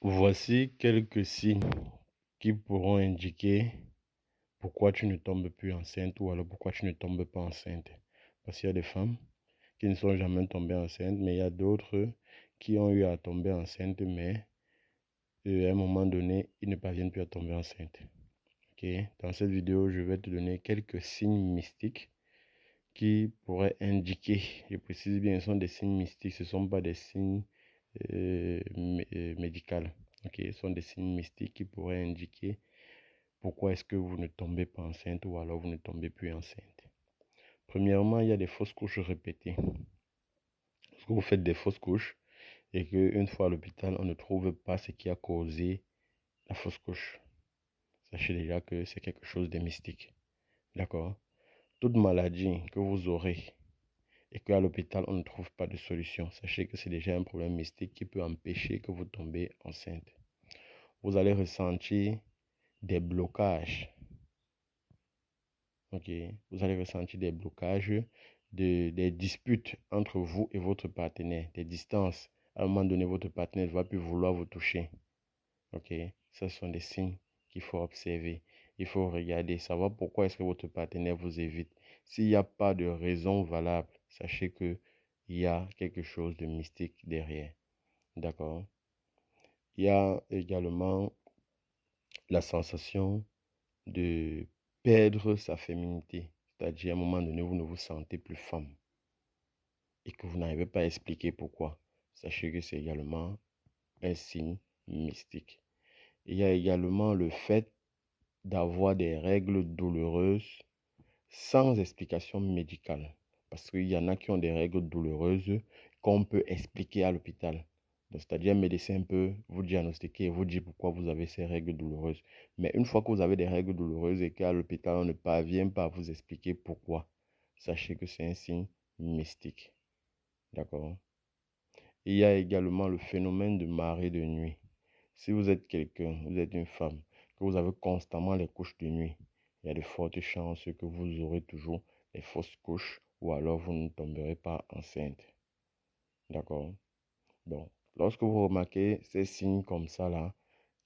Voici quelques signes qui pourront indiquer pourquoi tu ne tombes plus enceinte ou alors pourquoi tu ne tombes pas enceinte. Parce qu'il y a des femmes qui ne sont jamais tombées enceintes, mais il y a d'autres qui ont eu à tomber enceinte, mais à un moment donné, ils ne parviennent plus à tomber enceinte. Ok. Dans cette vidéo, je vais te donner quelques signes mystiques qui pourraient indiquer, je précise bien, ce sont des signes mystiques, ce ne sont pas des signes médicaux. Ok, ce sont des signes mystiques qui pourraient indiquer pourquoi est-ce que vous ne tombez pas enceinte ou alors vous ne tombez plus enceinte. Premièrement, il y a des fausses couches répétées. Lorsque vous faites des fausses couches et qu'une fois à l'hôpital, on ne trouve pas ce qui a causé la fausse couche, sachez déjà que c'est quelque chose de mystique. D'accord? Toute maladie que vous aurez et qu'à l'hôpital, on ne trouve pas de solution, sachez que c'est déjà un problème mystique qui peut empêcher que vous tombez enceinte. Vous allez ressentir des blocages. Ok, vous allez ressentir des blocages, des disputes entre vous et votre partenaire, des distances. À un moment donné, votre partenaire ne va plus vouloir vous toucher. Ok, ce sont des signes qu'il faut observer. Il faut regarder, savoir pourquoi est-ce que votre partenaire vous évite. S'il n'y a pas de raison valable, sachez qu'il y a quelque chose de mystique derrière. D'accord? Il y a également la sensation de perdre sa féminité. C'est-à-dire, à un moment donné, vous ne vous sentez plus femme et que vous n'arrivez pas à expliquer pourquoi. Sachez que c'est également un signe mystique. Il y a également le fait d'avoir des règles douloureuses sans explication médicale. Parce qu'il y en a qui ont des règles douloureuses qu'on peut expliquer à l'hôpital. C'est-à-dire, un médecin peut vous diagnostiquer et vous dire pourquoi vous avez ces règles douloureuses. Mais une fois que vous avez des règles douloureuses et qu'à l'hôpital, on ne parvient pas à vous expliquer pourquoi, sachez que c'est un signe mystique. D'accord? Il y a également le phénomène de marée de nuit. Si vous êtes quelqu'un, vous êtes une femme, que vous avez constamment les couches de nuit, il y a de fortes chances que vous aurez toujours les fausses couches ou alors vous ne tomberez pas enceinte. D'accord? Donc, lorsque vous remarquez ces signes comme ça là,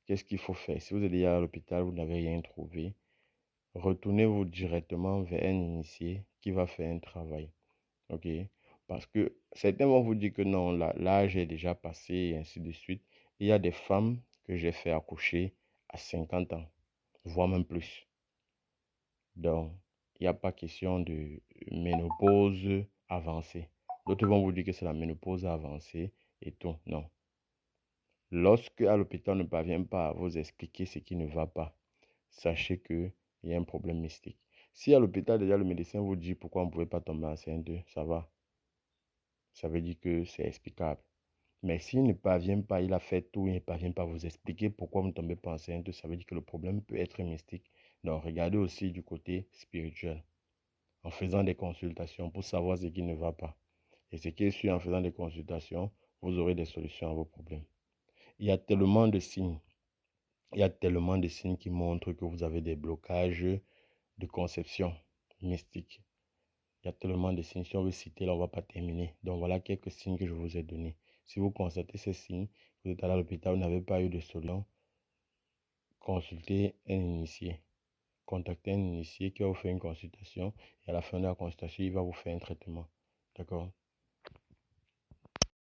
qu'est-ce qu'il faut faire? Si vous êtes déjà à l'hôpital, vous n'avez rien trouvé, retournez-vous directement vers un initié qui va faire un travail. Ok? Parce que certains vont vous dire que non, l'âge est déjà passé et ainsi de suite. Il y a des femmes que j'ai fait accoucher à 50 ans, voire même plus. Donc, il n'y a pas question de ménopause avancée. D'autres vont vous dire que c'est la ménopause avancée et tout. Non. Lorsque à l'hôpital on ne parvient pas à vous expliquer ce qui ne va pas, sachez qu'il y a un problème mystique. Si à l'hôpital déjà le médecin vous dit pourquoi on ne pouvait pas tomber enceinte, ça va. Ça veut dire que c'est explicable. Mais s'il ne parvient pas, il a fait tout, il ne parvient pas à vous expliquer pourquoi vous ne tombez pas enceinte, ça veut dire que le problème peut être mystique. Donc, regardez aussi du côté spirituel, en faisant des consultations pour savoir ce qui ne va pas. Et ce qui est sûr, en faisant des consultations, vous aurez des solutions à vos problèmes. Il y a tellement de signes. Il y a tellement de signes qui montrent que vous avez des blocages de conception mystique. Il y a tellement de signes. Si on veut citer, là, on ne va pas terminer. Donc, voilà quelques signes que je vous ai donnés. Si vous constatez ces signes, vous êtes allé à l'hôpital, vous n'avez pas eu de solution, consultez un initié. Contactez un initié qui va vous faire une consultation. Et à la fin de la consultation, il va vous faire un traitement. D'accord?